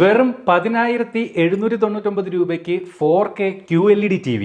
വെറും 10,799 രൂപയ്ക്ക് 4K QLED TV.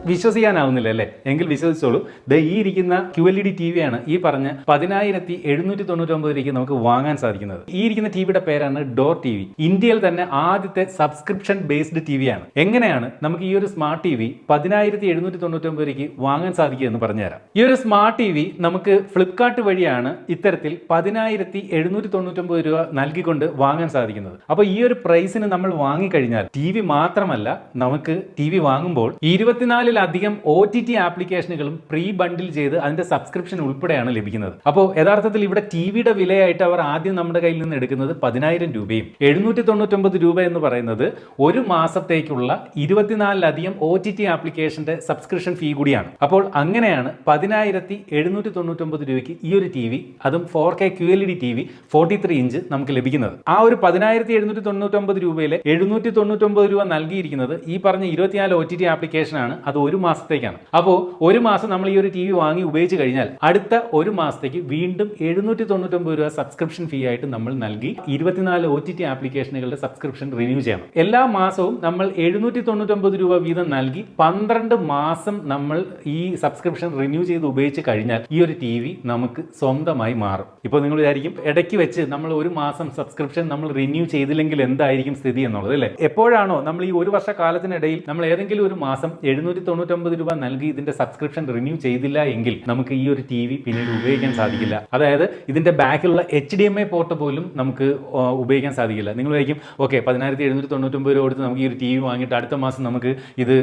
വിശ്വസിക്കാനാവുന്നില്ല അല്ലേ? എങ്കിൽ വിശ്വസിച്ചോളൂ. ഈ ഇരിക്കുന്ന QLED TV ആണ് ഈ പറഞ്ഞ 10,799 രൂപയ്ക്ക് നമുക്ക് വാങ്ങാൻ സാധിക്കുന്നത്. ഈ ഇരിക്കുന്ന ടിവിയുടെ പേരാണ് ഡോർ TV. ഇന്ത്യയിൽ തന്നെ ആദ്യത്തെ സബ്സ്ക്രിപ്ഷൻ ബേസ്ഡ് TV ആണ്. എങ്ങനെയാണ് നമുക്ക് ഈ ഒരു സ്മാർട്ട് TV 10,799 രൂപയ്ക്ക് വാങ്ങാൻ സാധിക്കുക എന്ന് പറഞ്ഞുതരാം. ഈ ഒരു സ്മാർട്ട് TV നമുക്ക് ഫ്ലിപ്കാർട്ട് വഴിയാണ് ഇത്തരത്തിൽ 10,799 രൂപ നൽകിക്കൊണ്ട് വാങ്ങാൻ സാധിക്കുന്നത്. അപ്പോൾ ഈ ഒരു പ്രൈസിന് നമ്മൾ വാങ്ങിക്കഴിഞ്ഞാൽ TV മാത്രമല്ല, നമുക്ക് TV വാങ്ങുമ്പോൾ 24-ലധികം OTT ആപ്ലിക്കേഷനുകളും പ്രീ ബണ്ടിൽ ചെയ്ത് അതിന്റെ സബ്സ്ക്രിപ്ഷൻ ഉൾപ്പെടെയാണ് ലഭിക്കുന്നത്. അപ്പോൾ യഥാർത്ഥത്തിൽ ഇവിടെ ടിവിയുടെ വിലയായിട്ട് അവർ ആദ്യം നമ്മുടെ കയ്യിൽ നിന്ന് എടുക്കുന്നത് 10,000 രൂപയും 799 രൂപ എന്ന് പറയുന്നത് ഒരു മാസത്തേക്കുള്ള 24-ലധികം OTT ആപ്ലിക്കേഷന്റെ സബ്സ്ക്രിപ്ഷൻ ഫീ കൂടിയാണ്. അപ്പോൾ അങ്ങനെയാണ് 10,799 രൂപയ്ക്ക് ഈ ഒരു TV, അതും 4K QLED TV 43 ഇഞ്ച് നമുക്ക് ലഭിക്കുന്നത്. ആ ഒരു 10,799 രൂപയിലെ 799 രൂപ നൽകിയിരിക്കുന്നത് ഈ പറഞ്ഞ 24 OTT ആപ്ലിക്കേഷൻ ആണ്. അത് ഒരു മാസത്തേക്കാണ്. അപ്പോൾ ഒരു മാസം നമ്മൾ ഈ ഒരു TV വാങ്ങി ഉപയോഗിച്ച് കഴിഞ്ഞാൽ അടുത്ത ഒരു മാസത്തേക്ക് വീണ്ടും 799 രൂപ സബ്സ്ക്രിപ്ഷൻ ഫീ ആയിട്ട് നമ്മൾ നൽകി 24 OTT ആപ്ലിക്കേഷനുകളുടെ സബ്സ്ക്രിപ്ഷൻ റിന്യൂ ചെയ്യണം. എല്ലാ മാസവും നമ്മൾ 799 രൂപ വീതം നൽകി 12 മാസം നമ്മൾ ഈ സബ്സ്ക്രിപ്ഷൻ റിന്യൂ ചെയ്ത് ഉപയോഗിച്ച് കഴിഞ്ഞാൽ ഈ ഒരു TV നമുക്ക് സ്വന്തമായി മാറും. ഇപ്പോൾ നിങ്ങൾ വിചാരിക്കും ഇടയ്ക്ക് വെച്ച് നമ്മൾ ഒരു മാസം സബ്സ്ക്രിപ്ഷൻ നമ്മൾ റിന്യൂ ചെയ്തില്ലെങ്കിൽ എന്തായിരിക്കും സ്ഥിതി എന്നുള്ളത് അല്ലേ? എപ്പോഴാണോ നമ്മൾ ഈ ഒരു വർഷക്കാലത്തിനിടയിൽ നമ്മൾ ഏതെങ്കിലും ഒരു മാസം 799 രൂപ നൽകി ഇതിന്റെ സബ്സ്ക്രിപ്ഷൻ റിന്യൂ ചെയ്തില്ല എങ്കിൽ നമുക്ക് ഈ ഒരു TV പിന്നീട് ഉപയോഗിക്കാൻ സാധിക്കില്ല. അതായത് ഇതിന്റെ ബാക്കിലുള്ള HDMI പോർട്ട് പോലും നമുക്ക് ഉപയോഗിക്കാൻ സാധിക്കില്ല. നിങ്ങൾ വിചാരിക്കും ഓക്കെ 10,799 രൂപ കൊടുത്ത് നമുക്ക് ഈ ഒരു TV വാങ്ങിയിട്ട് അടുത്ത മാസം നമുക്ക് ഇത്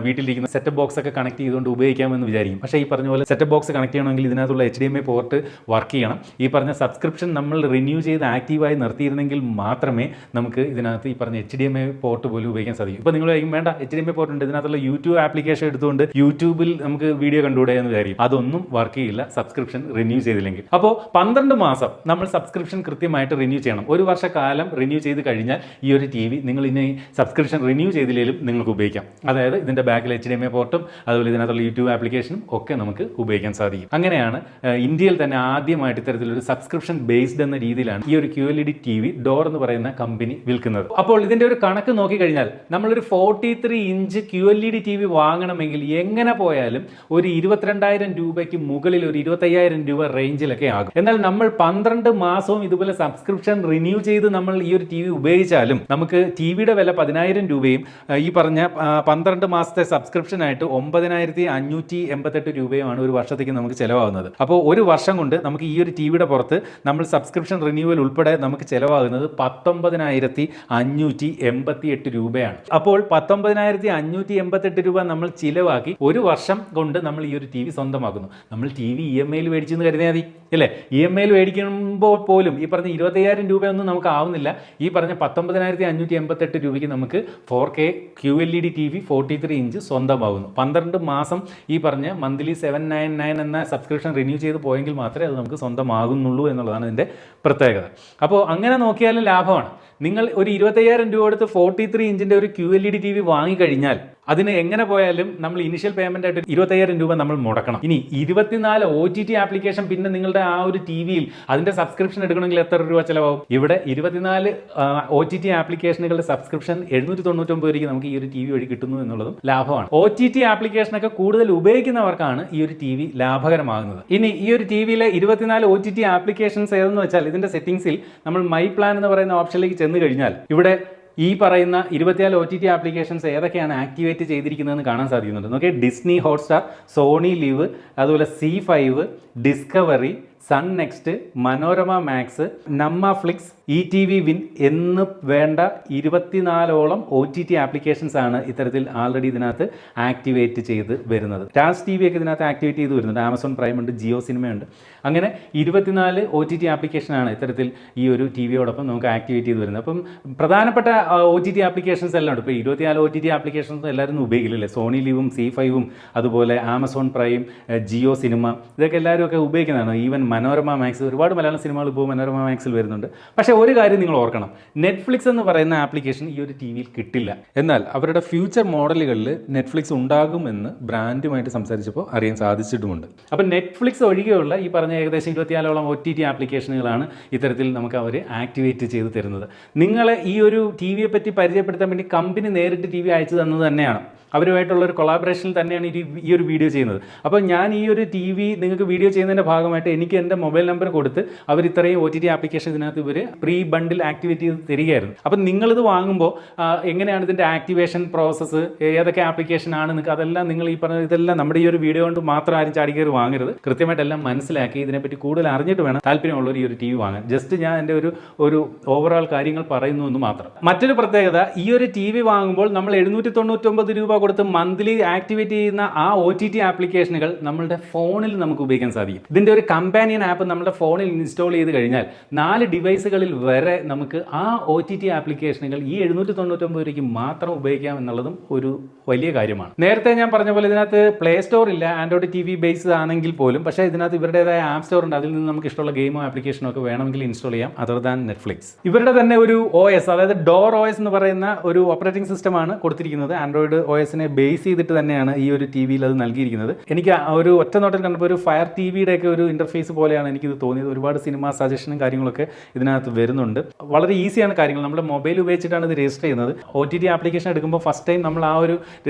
വീട്ടിലിരിക്കുന്ന സെറ്റപ്പ് ബോക്സ് ഒക്കെ കണക്ട് ചെയ്തുകൊണ്ട് ഉപയോഗിക്കാമെന്ന് വിചാരിക്കും. പക്ഷേ ഈ പറഞ്ഞ പോലെ സെറ്റപ്പ് ബോക്സ് കണക്ട് ചെയ്യണമെങ്കിൽ ഇതിനകത്തുള്ള HDMI പോർട്ട് വർക്ക് ചെയ്യണം. ഈ പറഞ്ഞ സബ്സ്ക്രിപ്ഷൻ നമ്മൾ റിന്യൂ ചെയ്ത് ആക്റ്റീവായി നിർത്തിയിരുന്നെങ്കിൽ മാത്രമേ നമുക്ക് ഇതിനകത്ത് ഈ പറഞ്ഞ HDMI പോർട്ട് പോലും ഉപയോഗിക്കാൻ സാധിക്കും. ഇപ്പോൾ നിങ്ങൾ വിചാരിക്കും വേണ്ട HDMI പോർട്ട് ഉണ്ട്, ഇതിനകത്തുള്ള യൂട്യൂബ് ആപ്ലിക്കേഷൻ എടുത്തുകൊണ്ട് യൂട്യൂബിൽ നമുക്ക് വീഡിയോ കണ്ടുകൂടെ എന്ന് വിചാരിക്കും. അതൊന്നും വർക്ക് ചെയ്യില്ല സബ്സ്ക്രിപ്ഷൻ റിന്യൂ ചെയ്തില്ലെങ്കിൽ. അപ്പോൾ 12 മാസം നമ്മൾ സബ്സ്ക്രിപ്ഷൻ കൃത്യമായിട്ട് റിന്യൂ ചെയ്യണം. ഒരു വർഷക്കാലം റിന്യൂ ചെയ്ത് കഴിഞ്ഞാൽ ഈ ഒരു TV നിങ്ങൾ ഇനി സബ്സ്ക്രിപ്ഷൻ റിന്യൂ ചെയ്തില്ലെങ്കിലും നിങ്ങൾക്ക് ഉപയോഗിക്കാം. അതായത് ഇതിന്റെ ബാക്കിൽ HDMI പോർട്ടും അതുപോലെ ഇതിനകത്തുള്ള യൂട്യൂബ് ആപ്ലിക്കേഷനും ഒക്കെ നമുക്ക് ഉപയോഗിക്കാൻ സാധിക്കും. അങ്ങനെയാണ് ഇന്ത്യയിൽ തന്നെ ആദ്യമായിട്ട് ഇത്തരത്തിലൊരു സബ്സ്ക്രിപ്ഷൻ ബേസ്ഡ് എന്ന രീതിയിലാണ് ഈ ഒരു QLED TV ഡോർ എന്ന് പറയുന്ന കമ്പനി വിൽക്കുന്നത്. അപ്പോൾ ഇതിന്റെ ഒരു കണക്ക് നോക്കിക്കഴിഞ്ഞാൽ നമ്മളൊരു 43 ഇഞ്ച് QLED TV വാങ്ങണമെങ്കിൽ എങ്ങനെ പോയാലും ഒരു 22,000 രൂപയ്ക്ക് മുകളിൽ ഒരു 25,000 രൂപ റേഞ്ചിലൊക്കെ ആകും. എന്നാൽ നമ്മൾ 12 മാസവും ഇതുപോലെ സബ്സ്ക്രിപ്ഷൻ റിന്യൂ ചെയ്ത് നമ്മൾ ഈ ഒരു TV ഉപയോഗിച്ചാലും നമുക്ക് TVയുടെ വില 10,000 രൂപയും ഈ പറഞ്ഞ 12 മാസത്തെ സബ്സ്ക്രിപ്ഷൻ ആയിട്ട് 9,588 രൂപയുമാണ് ഒരു വർഷത്തേക്ക് നമുക്ക് ചിലവാകുന്നത്. അപ്പോൾ ഒരു വർഷം കൊണ്ട് നമുക്ക് ഈ ഒരു TVയുടെ പുറത്ത് നമ്മൾ സബ്സ്ക്രിപ്ഷൻ റിന്യൂവൽ ഉൾപ്പെടെ നമുക്ക് ചിലവാകുന്നത് 19,588 രൂപയാണ്. അപ്പോൾ 19,588 രൂപ നമ്മൾ ചിലവാക്കി ഒരു വർഷം കൊണ്ട് നമ്മൾ ഈ ഒരു TV സ്വന്തമാക്കുന്നു. നമ്മൾ TV EMI മേടിച്ചെന്ന് കരുതിയാൽ മതി അല്ലേ? EMI മേടിക്കുമ്പോൾ പോലും ഈ പറഞ്ഞ 25,000 രൂപയൊന്നും നമുക്ക് ആവുന്നില്ല. ഈ പറഞ്ഞ 19,588 രൂപയ്ക്ക് നമുക്ക് 4K QLED TV 43 ഇഞ്ച് സ്വന്തമാകുന്നു. 12 മാസം ഈ പറഞ്ഞ മന്ത്ലി 799 എന്ന സബ്സ്ക്രിപ്ഷൻ റിന്യൂ ചെയ്ത് പോയെങ്കിൽ മാത്രമേ അത് നമുക്ക് സ്വന്തമാകുന്നുള്ളൂ എന്നുള്ളതാണ് ഇതിൻ്റെ പ്രത്യേകത. അപ്പോൾ അങ്ങനെ നോക്കിയാലും ലാഭമാണ്. നിങ്ങൾ ഒരു 25,000 രൂപ കൊടുത്ത് 43 ഇഞ്ചിൻ്റെ ഒരു QLED TV വാങ്ങിക്കഴിഞ്ഞാൽ അതിന് എങ്ങനെ പോയാലും നമ്മൾ ഇനിഷ്യൽ പേയ്മെന്റ് ആയിട്ട് 25,000 രൂപ നമ്മൾ മുടക്കണം. ഇനി 24 OTT ആപ്ലിക്കേഷൻ പിന്നെ നിങ്ങളുടെ ആ ഒരു TVയിൽ അതിന്റെ സബ്സ്ക്രിപ്ഷൻ എടുക്കണമെങ്കിൽ എത്ര രൂപ ചിലവാകും? ഇവിടെ 24 OTT ആപ്ലിക്കേഷനുകളുടെ സബ്സ്ക്രിപ്ഷൻ 799 രൂപയ്ക്ക് നമുക്ക് ഈ ഒരു TV വഴി കിട്ടുന്നു എന്നുള്ളതും ലാഭമാണ്. OTT ആപ്ലിക്കേഷനൊക്കെ കൂടുതൽ ഉപയോഗിക്കുന്നവർക്കാണ് ഈ ഒരു TV ലാഭകരമാകുന്നത്. ഇനി ഈ ഒരു TVയിലെ 24 OTT ആപ്ലിക്കേഷൻസ് ഏതെന്ന് വെച്ചാൽ ഇതിന്റെ സെറ്റിംഗ്സിൽ നമ്മൾ മൈ പ്ലാൻ എന്ന് പറയുന്ന ഓപ്ഷനിലേക്ക് ചെന്ന് കഴിഞ്ഞാൽ ഇവിടെ ഈ പറയുന്ന 24 OTT ആപ്ലിക്കേഷൻസ് ഏതൊക്കെയാണ് ആക്ടിവേറ്റ് ചെയ്തിരിക്കുന്നതെന്ന് കാണാൻ സാധിക്കുന്നുണ്ട്. നോക്കിയാൽ ഡിസ്നി ഹോട്ട്സ്റ്റാർ, സോണി ലിവ്, അതുപോലെ C5, Discovery, Sun NXT, Manorama Max, Namma Flix, ETV Win എന്ന് വേണ്ട 24ഓളം OTT ആപ്ലിക്കേഷൻസ് ആണ് ഇത്തരത്തിൽ ആൾറെഡി ഇതിനകത്ത് ആക്ടിവേറ്റ് ചെയ്ത് വരുന്നത്. ടാസ് TV ഒക്കെ ഇതിനകത്ത് ആക്ടിവേറ്റ് ചെയ്ത് വരുന്നുണ്ട്. ആമസോൺ പ്രൈം ഉണ്ട്, ജിയോ സിനിമയുണ്ട്. അങ്ങനെ 24 OTT ആപ്ലിക്കേഷനാണ് ഇത്തരത്തിൽ ഈ ഒരു TVയോടൊപ്പം നമുക്ക് ആക്ടിവേറ്റ് ചെയ്ത് വരുന്നത്. അപ്പം പ്രധാനപ്പെട്ട OTT ആപ്ലിക്കേഷൻസ് എല്ലാം ഉണ്ട്. ഇപ്പോൾ 24 OTT ആപ്ലിക്കേഷൻസ് എല്ലാവരും ഉപയോഗിക്കില്ലേ? സോണി ലിവും C5ഉം അതുപോലെ ആമസോൺ പ്രൈം, ജിയോ സിനിമ, ഇതൊക്കെ എല്ലാവരും ഒക്കെ ഉപയോഗിക്കുന്നതാണ്. ഈവൻ മനോരമ മാക്സ്, ഒരുപാട് മലയാളം സിനിമകൾ ഇപ്പോൾ മനോരമ മാക്സിൽ വരുന്നുണ്ട്. പക്ഷേ ഒരു കാര്യം നിങ്ങൾ ഓർക്കണം, നെറ്റ്ഫ്ലിക്സ് എന്ന് പറയുന്ന ആപ്ലിക്കേഷൻ ഈ ഒരു ടി വിയിൽ കിട്ടില്ല. എന്നാൽ അവരുടെ ഫ്യൂച്ചർ മോഡലുകളിൽ നെറ്റ്ഫ്ലിക്സ് ഉണ്ടാകുമെന്ന് ബ്രാൻഡുമായിട്ട് സംസാരിച്ചപ്പോൾ അറിയാൻ സാധിച്ചിട്ടുമുണ്ട്. അപ്പം നെറ്റ്ഫ്ലിക്സ് ഒഴികെയുള്ള ഈ പറഞ്ഞ ഏകദേശം 24ഓളം OTT ആപ്ലിക്കേഷനുകളാണ് ഇത്തരത്തിൽ നമുക്ക് അവർ ആക്ടിവേറ്റ് ചെയ്ത് തരുന്നത്. നിങ്ങളെ ഈ ഒരു ടി വിയെ പറ്റി പരിചയപ്പെടുത്താൻ വേണ്ടി കമ്പനി നേരിട്ട് ടി വി അയച്ചു തന്നത് തന്നെയാണ്. അവരുമായിട്ടുള്ളൊരു കൊളാബറേഷനിൽ തന്നെയാണ് ഈ ഒരു വീഡിയോ ചെയ്യുന്നത്. അപ്പോൾ ഞാൻ ഈ ഒരു ടി വി നിങ്ങൾക്ക് വീഡിയോ ചെയ്യുന്നതിൻ്റെ ഭാഗമായിട്ട് എനിക്ക് എൻ്റെ മൊബൈൽ നമ്പർ കൊടുത്ത് അവർ ഇത്രയും OTT ആപ്ലിക്കേഷൻ ഇതിനകത്ത് ഇവർ പ്രീ ബണ്ടിൽ ആക്ടിവേറ്റ് ചെയ്ത് തരികയായിരുന്നു. അപ്പം നിങ്ങളിത് വാങ്ങുമ്പോൾ എങ്ങനെയാണ് ഇതിൻ്റെ ആക്ടിവേഷൻ പ്രോസസ്സ്, ഏതൊക്കെ ആപ്ലിക്കേഷനാണ് നിങ്ങൾക്ക്, അതെല്ലാം നിങ്ങൾ ഈ പറഞ്ഞ ഇതെല്ലാം നമ്മുടെ ഈ ഒരു വീഡിയോ കൊണ്ട് മാത്രം ആരും ചാടിക്കയറി വാങ്ങരുത്. കൃത്യമായിട്ടെല്ലാം മനസ്സിലാക്കി ഇതിനെപ്പറ്റി കൂടുതൽ അറിഞ്ഞിട്ട് വേണം താല്പര്യമുള്ളവർ ഈ ഒരു ടി വി വാങ്ങാൻ. ജസ്റ്റ് ഞാൻ എൻ്റെ ഒരു ഓവറോൾ കാര്യങ്ങൾ പറയുന്നു എന്ന് മാത്രം. മറ്റൊരു പ്രത്യേകത, ഈ ഒരു ടി വി വാങ്ങുമ്പോൾ നമ്മൾ 799 രൂപ കൊടുത്ത് മന്ത്ലി ആക്ടിവേറ്റ് ചെയ്യുന്ന ആ OTT ആപ്ലിക്കേഷനുകൾ നമ്മളുടെ ഫോണിൽ നമുക്ക് ഉപയോഗിക്കാൻ സാധിക്കും. ഇതിൻ്റെ ഒരു കമ്പാനിയൻ ആപ്പ് നമ്മുടെ ഫോണിൽ ഇൻസ്റ്റാൾ ചെയ്ത് കഴിഞ്ഞാൽ 4 ഡിവൈസുകളിൽ വരെ നമുക്ക് ആ OTT ആപ്ലിക്കേഷനുകൾ ഈ 799 രൂപയ്ക്ക് മാത്രം ഉപയോഗിക്കാം എന്നുള്ളതും ഒരു വലിയ കാര്യമാണ്. നേരത്തെ ഞാൻ പറഞ്ഞ പോലെ ഇതിനകത്ത് പ്ലേ സ്റ്റോർ ഇല്ല, ആൻഡ്രോയിഡ് TV ബേസ്ഡ് ആണെങ്കിൽ പോലും. പക്ഷേ ഇതിനകത്ത് ഇവരുടേതായ ആപ്പ് സ്റ്റോർ ഉണ്ട്, അതിൽ നിന്ന് നമുക്ക് ഇഷ്ടമുള്ള ഗെയിമോ ആപ്ലിക്കേഷനോ ഒക്കെ വേണമെങ്കിൽ ഇൻസ്റ്റാൾ ചെയ്യാം, അതർ ദാൻ നെറ്റ്ഫ്ലിക്സ്. ഇവരുടെ തന്നെ ഒരു OS, അതായത് ഡോർ OS എന്ന് പറയുന്ന ഒരു ഓപ്പറേറ്റിംഗ് സിസ്റ്റമാണ് കൊടുത്തിരിക്കുന്നത്. ആൻഡ്രോയിഡ് OS ബേസ് ചെയ്തിട്ട് തന്നെയാണ് ഈ ഒരു ടി വിയിൽ അത് നൽകിയിരിക്കുന്നത്. എനിക്ക് ഒരു ഒറ്റ നോട്ടിൽ കണ്ടപ്പോൾ ഒരു ഫയർ TV ഒക്കെ ഒരു ഇന്റർഫേസ് പോലെയാണ് എനിക്കിത് തോന്നിയത്. ഒരുപാട് സിനിമ സജഷനും കാര്യങ്ങളൊക്കെ ഇതിനകത്ത് വരുന്നുണ്ട്. വളരെ ഈസിയാണ് കാര്യങ്ങൾ. നമ്മുടെ മൊബൈൽ ഉപയോഗിച്ചിട്ടാണ് ഇത് രജിസ്റ്റർ ചെയ്യുന്നത്. OTT ആപ്ലിക്കേഷൻ എടുക്കുമ്പോൾ ഫസ്റ്റ് ടൈം നമ്മൾ ആ ഒരു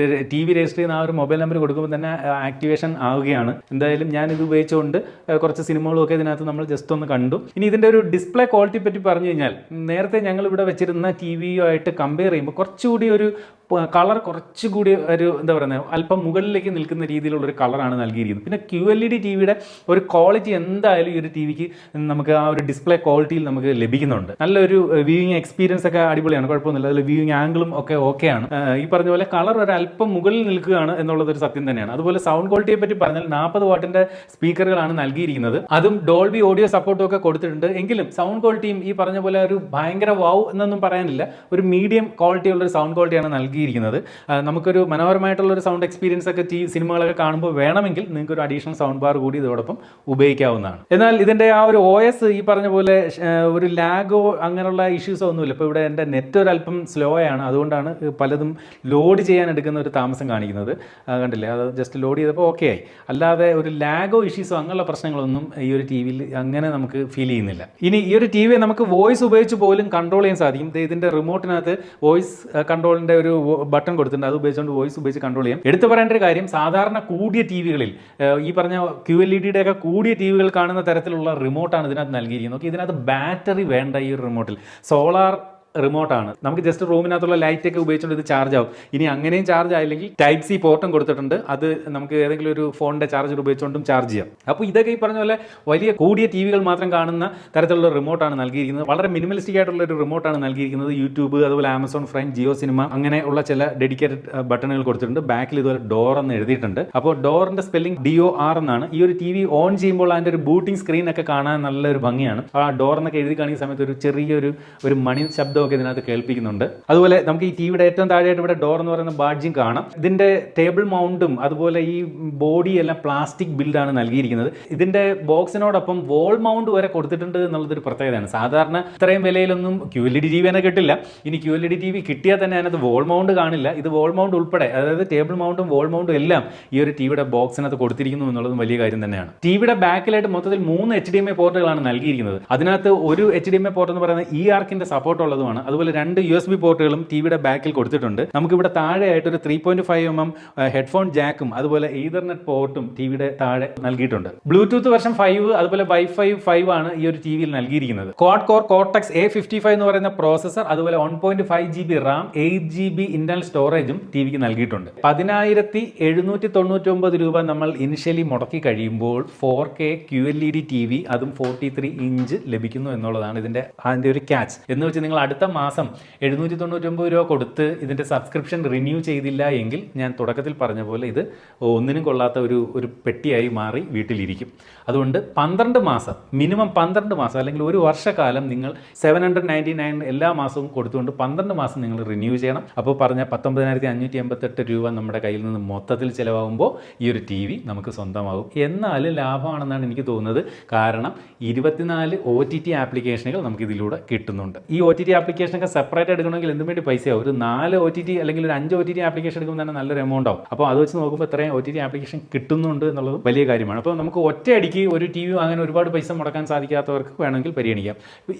ടി വി രജിസ്റ്റർ ചെയ്യുന്ന ആ ഒരു മൊബൈൽ നമ്പർ കൊടുക്കുമ്പോൾ തന്നെ ആക്ടിവേഷൻ ആവുകയാണ്. എന്തായാലും ഞാൻ ഇത് ഉപയോഗിച്ചുകൊണ്ട് കുറച്ച് സിനിമകളും ഒക്കെ ഇതിനകത്ത് നമ്മൾ ജസ്റ്റ് ഒന്ന് കണ്ടു. ഇനി ഇതിൻ്റെ ഒരു ഡിസ്പ്ലേ ക്വാളിറ്റി പറ്റി പറഞ്ഞു കഴിഞ്ഞാൽ, നേരത്തെ ഞങ്ങൾ ഇവിടെ വെച്ചിരുന്ന ടി വിയുമായിട്ട് കമ്പയർ ചെയ്യുമ്പോൾ കുറച്ചുകൂടി ഒരു കളർ കുറച്ചുകൂടി ഒരു എന്താ പറയുന്നത്, അല്പം മുകളിലേക്ക് നിൽക്കുന്ന രീതിയിലുള്ളൊരു കളറാണ് നൽകിയിരിക്കുന്നത്. പിന്നെ QLED TVയുടെ ഒരു ക്വാളിറ്റി എന്തായാലും ഈ ഒരു ടി വിക്ക് നമുക്ക് ആ ഒരു ഡിസ്പ്ലേ ക്വാളിറ്റിയിൽ നമുക്ക് ലഭിക്കുന്നുണ്ട്. നല്ലൊരു വ്യൂയിങ് എക്സ്പീരിയൻസ് ഒക്കെ അടിപൊളിയാണ്, കുഴപ്പമൊന്നുമില്ല. അതിൽ വ്യൂയിങ് ആംഗിളും ഒക്കെ ഓക്കെയാണ്. ഈ പറഞ്ഞ പോലെ കളർ ഒരു അല്പം മുകളിൽ നിൽക്കുകയാണ് എന്നുള്ളതൊരു സത്യം തന്നെയാണ്. അതുപോലെ സൗണ്ട് ക്വാളിറ്റിയെ പറ്റി പറഞ്ഞാൽ 40 വാട്ടിൻ്റെ സ്പീക്കറുകളാണ് നൽകിയിരിക്കുന്നത്. അതും ഡോൾബി ഓഡിയോ സപ്പോർട്ടും ഒക്കെ കൊടുത്തിട്ടുണ്ട്. എങ്കിലും സൗണ്ട് ക്വാളിറ്റിയും ഈ പറഞ്ഞ പോലെ ഒരു ഭയങ്കര വാവ് എന്നൊന്നും പറയാനില്ല, ഒരു മീഡിയം ക്വാളിറ്റി ഉള്ളൊരു സൗണ്ട് ക്വാളിറ്റിയാണ് നൽകിയിരിക്കുന്നത്. നമുക്കൊരു മനോഹരമായിട്ടുള്ളൊരു സൗണ്ട് എക്സ്പീരിയൻസ് ഒക്കെ സിനിമകളൊക്കെ കാണുമ്പോൾ വേണമെങ്കിൽ നിങ്ങൾക്ക് ഒരു അഡീഷണൽ സൗണ്ട് ബാർ കൂടി ഇതോടൊപ്പം ഉപയോഗിക്കാവുന്നതാണ്. എന്നാൽ ഇതിൻ്റെ ആ ഒരു OS ഈ പറഞ്ഞ പോലെ ഒരു ലാഗോ അങ്ങനെയുള്ള ഇഷ്യൂസോ ഒന്നുമില്ല. ഇപ്പോൾ ഇവിടെ എൻ്റെ നെറ്റ് ഒരു അല്പം സ്ലോ ആണ്, അതുകൊണ്ടാണ് പലതും ലോഡ് ചെയ്യാൻ എടുക്കുന്ന ഒരു താമസം കാണിക്കുന്നത്. കണ്ടില്ലേ, അത് ജസ്റ്റ് ലോഡ് ചെയ്തപ്പോൾ ഓക്കെ ആയി. അല്ലാതെ ഒരു ലാഗോ ഇഷ്യൂസോ അങ്ങനെയുള്ള പ്രശ്നങ്ങളൊന്നും ഈ ഒരു ടി വിയിൽ അങ്ങനെ നമുക്ക് ഫീൽ ചെയ്യുന്നില്ല. ഇനി ഈ ഒരു ടി വി നമുക്ക് വോയിസ് ഉപയോഗിച്ച് പോലും കൺട്രോൾ ചെയ്യാൻ സാധിക്കും. ഇതിൻ്റെ റിമോട്ടിനകത്ത് വോയിസ് കൺട്രോളിൻ്റെ ഒരു ബട്ടൺ കൊടുത്തിട്ടുണ്ട്, അത് ഉപയോഗിച്ചുകൊണ്ട് വോയിസ് ഉപയോഗിച്ച് കൺട്രോൾ ചെയ്യാം. എടുത്തു പറയേണ്ട ഒരു കാര്യം, സാധാരണ കൂടിയ ടി വികളിൽ ഈ പറഞ്ഞ QLED ഒക്കെ കൂടിയ ടി വികൾ കാണുന്ന തരത്തിലുള്ള റിമോട്ടാണ് ഇതിനകത്ത് നൽകിയിരിക്കുന്നത്. ഓക്കെ, ഇതിനകത്ത് ബാറ്ററി വേണ്ട. ഈ ഒരു റിമോട്ടിൽ സോളാർ റിമോട്ടാണ്. നമുക്ക് ജസ്റ്റ് റൂമിനകത്തുള്ള ലൈറ്റ് ഒക്കെ ഉപയോഗിച്ചുകൊണ്ട് ഇത് ചാർജ് ആവും. ഇനി അങ്ങനെയും ചാർജ് ആയില്ലെങ്കിൽ Type C പോർട്ടും കൊടുത്തിട്ടുണ്ട്, അത് നമുക്ക് ഏതെങ്കിലും ഒരു ഫോണിൻ്റെ ചാർജർ ഉപയോഗിച്ചുകൊണ്ടും ചാർജ് ചെയ്യാം. അപ്പോൾ ഇതൊക്കെ ഈ പറഞ്ഞ പോലെ വലിയ കൂടിയ ടി വികൾ മാത്രം കാണുന്ന തരത്തിലുള്ള റിമോട്ടാണ് നൽകിയിരിക്കുന്നത്. വളരെ മിനിമലിസ്റ്റിക് ആയിട്ടുള്ള ഒരു റിമോട്ടാണ് നൽകിയിരിക്കുന്നത്. യൂട്യൂബ്, അതുപോലെ ആമസോൺ പ്രൈം, ജിയോ സിനിമ അങ്ങനെയുള്ള ചില ഡെഡിക്കേറ്റഡ് ബട്ടണുകൾ കൊടുത്തിട്ടുണ്ട്. ബാക്കിൽ ഇതുപോലെ ഡോർ എന്ന് എഴുതിയിട്ടുണ്ട്. അപ്പോൾ ഡോറിൻ്റെ സ്പെല്ലിംഗ് DOR എന്നാണ്. ഈ ഒരു ടി വി ഓൺ ചെയ്യുമ്പോൾ അതിൻ്റെ ഒരു ബൂട്ടിംഗ് സ്ക്രീൻ ഒക്കെ കാണാൻ നല്ലൊരു ഭംഗിയാണ്. ആ ഡോർ എന്നൊക്കെ എഴുതി കാണിക്കുന്ന സമയത്ത് ഒരു ചെറിയൊരു മണി ശബ്ദം ഒക്കെ ഇതിനകത്ത് കേൾപ്പിക്കുന്നുണ്ട്. അതുപോലെ നമുക്ക് ഈ ടിവിയുടെ ഏറ്റവും താഴെയായിട്ട് ഇവിടെ ഡോർ എന്ന് പറയുന്ന ബാഡ്ജിങ് കാണാം. ഇതിന്റെ ടേബിൾ മൗണ്ടും അതുപോലെ ഈ ബോഡി എല്ലാം പ്ലാസ്റ്റിക് ബിൽഡാണ് നൽകിയിരിക്കുന്നത്. ഇതിന്റെ ബോക്സിനോടൊപ്പം വോൾ മൗണ്ട് വരെ കൊടുത്തിട്ടുണ്ട് എന്നുള്ളതൊരു പ്രത്യേകതയാണ്. സാധാരണ ഇത്രയും വിലയിലൊന്നും QLED TV തന്നെ കിട്ടില്ല. ഇനി QLED TV കിട്ടിയാൽ തന്നെ അതിനകത്ത് വോൾ മൗണ്ട് കാണില്ല. ഇത് വോൾ മൗണ്ട് ഉൾപ്പെടെ, അതായത് ടേബിൾ മൗണ്ടും വോൾ മൗണ്ടും എല്ലാം ഈ ഒരു ടിവിയുടെ ബോക്സിനകത്ത് കൊടുത്തിരിക്കുന്നു എന്നുള്ളതും വലിയ കാര്യം തന്നെയാണ്. ടിവിയുടെ ബാക്കിലായിട്ട് മൊത്തത്തിൽ 3 HDMI പോർട്ടുകളാണ് നൽകിയിരിക്കുന്നത്. അതിനകത്ത് ഒരു HDMI പോർട്ട് എന്ന് പറയുന്നത് EARC-ന്റെ സപ്പോർട്ട് ഉള്ളതുമാണ്. അതുപോലെ 2 USB പോർട്ടുകളും ടിവിയുടെ ബാക്കിൽ കൊടുത്തിട്ടുണ്ട്. നമുക്കിവിടെ താഴെയായിട്ട് ഒരു 3.5mm ഹെഡ്ഫോൺ ജാക്കും അതുപോലെ ഈതർനെറ്റ് പോർട്ടും ടിവിയുടെ താഴെ നൽകിയിട്ടുണ്ട്. ബ്ലൂടൂത്ത് വെർഷൻ 5 അതുപോലെ Wi-Fi 5 ആണ് ഈ ഒരു ടിവിയിൽ നൽകിയിരിക്കുന്നത്. ക്വാഡ് കോർ Cortex A55 എന്ന് പറയുന്ന പ്രോസസർ, അതുപോലെ 1.5 GB RAM, 8 GB ഇന്റർണൽ സ്റ്റോറേജും ടിവിക്ക് നൽകിയിട്ടുണ്ട്. 10,799 രൂപ നമ്മൾ ഇനിഷ്യലി മുടക്കി കഴിയുമ്പോൾ 4K QLED TV അതും 43 ഇഞ്ച് ലഭിക്കുന്നു എന്നുള്ളതാണ് അതിന്റെ ഒരു ക്യാച്ച്. എന്ന് വെച്ച് നിങ്ങൾ അടുത്ത അടുത്ത മാസം 799 രൂപ കൊടുത്ത് ഇതിൻ്റെ സബ്സ്ക്രിപ്ഷൻ റിന്യൂ ചെയ്തില്ല എങ്കിൽ ഞാൻ തുടക്കത്തിൽ പറഞ്ഞ പോലെ ഇത് ഒന്നിനും കൊള്ളാത്ത ഒരു പെട്ടിയായി മാറി വീട്ടിലിരിക്കും. അതുകൊണ്ട് 12 മാസം, മിനിമം 12 മാസം അല്ലെങ്കിൽ ഒരു വർഷക്കാലം നിങ്ങൾ 799 എല്ലാ മാസവും കൊടുത്തുകൊണ്ട് 12 മാസം നിങ്ങൾ റിന്യൂ ചെയ്യണം. അപ്പോൾ പറഞ്ഞ 19,588 രൂപ നമ്മുടെ കയ്യിൽ നിന്ന് മൊത്തത്തിൽ ചിലവാകുമ്പോൾ ഈ ഒരു ടി വി നമുക്ക് സ്വന്തമാകും. എന്നാൽ ലാഭമാണെന്നാണ് എനിക്ക് തോന്നുന്നത്. കാരണം 24 OTT ആപ്ലിക്കേഷനുകൾ നമുക്ക് ഇതിലൂടെ കിട്ടുന്നുണ്ട്. ഈ OTT ആപ്ലിക്കേഷനൊക്കെ സെപ്പറേറ്റ് എടുക്കണമെങ്കിൽ എന്തും വേണ്ടി പൈസയാവും. ഒരു 4 OTT അല്ലെങ്കിൽ ഒരു 5 OTT ആപ്ലിക്കേഷൻ എടുക്കുമ്പോൾ തന്നെ നല്ലൊരു എമൗണ്ട് ആവും. അപ്പോൾ അത് വെച്ച് നോക്കുമ്പോൾ ഇത്രയും OTT ആപ്ലിക്കേഷൻ കിട്ടുന്നുണ്ട് എന്നുള്ളത് വലിയ കാര്യമാണ്. അപ്പോൾ നമുക്ക് ഒറ്റയടിക്ക് ഒരു ടി വി വാങ്ങാൻ ഒരുപാട് പൈസ മുടക്കാൻ സാധിക്കാത്തവർക്ക് വേണമെങ്കിൽ പരിഗണിക്കാം.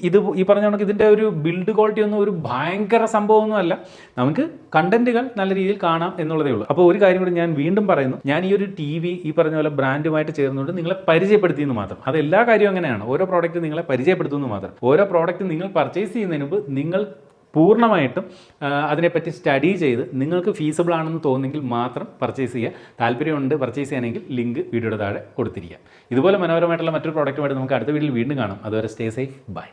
ഇത് ഈ പറഞ്ഞ കണക്ക് ഇതിൻ്റെ ഒരു ബിൽഡ് ക്വാളിറ്റി ഒന്നും ഒരു ഭയങ്കര സംഭവമൊന്നുമല്ല. നമുക്ക് കണ്ടന്റുകൾ നല്ല രീതിയിൽ കാണാം എന്നുള്ളതേ ഉള്ളൂ. അപ്പോൾ ഒരു കാര്യം കൂടി ഞാൻ വീണ്ടും പറയുന്നു, ഞാൻ ഈ ഒരു ടി വി ഈ പറഞ്ഞ പോലെ ബ്രാൻഡുമായിട്ട് ചേർന്നുകൊണ്ട് നിങ്ങളെ പരിചയപ്പെടുത്തിയെന്ന് മാത്രം. അത് എല്ലാ കാര്യവും അങ്ങനെയാണ്. ഓരോ പ്രോഡക്റ്റ് നിങ്ങളെ പരിചയപ്പെടുത്തുന്നു മാത്രം. ഓരോ പ്രോഡക്റ്റ് നിങ്ങൾ പർച്ചേസ് ചെയ്യുന്നതിന് മുമ്പ് നിങ്ങൾ പൂർണ്ണമായിട്ടും അതിനെപ്പറ്റി സ്റ്റഡി ചെയ്ത് നിങ്ങൾക്ക് ഫീസിബിൾ ആണെന്ന് തോന്നുമെങ്കിൽ മാത്രം പർച്ചേസ് ചെയ്യുക. താല്പര്യമുണ്ട് പർച്ചേസ് ചെയ്യാനെങ്കിൽ ലിങ്ക് വീഡിയോയുടെ താഴെ കൊടുത്തിരിക്കുക. ഇതുപോലെ മനോഹരമായിട്ടുള്ള മറ്റൊരു പ്രോഡക്റ്റുമായിട്ട് നമുക്ക് അടുത്ത വീഡിയോയിൽ വീണ്ടും കാണാം. അതുവരെ സ്റ്റേ സേഫ്, ബൈ.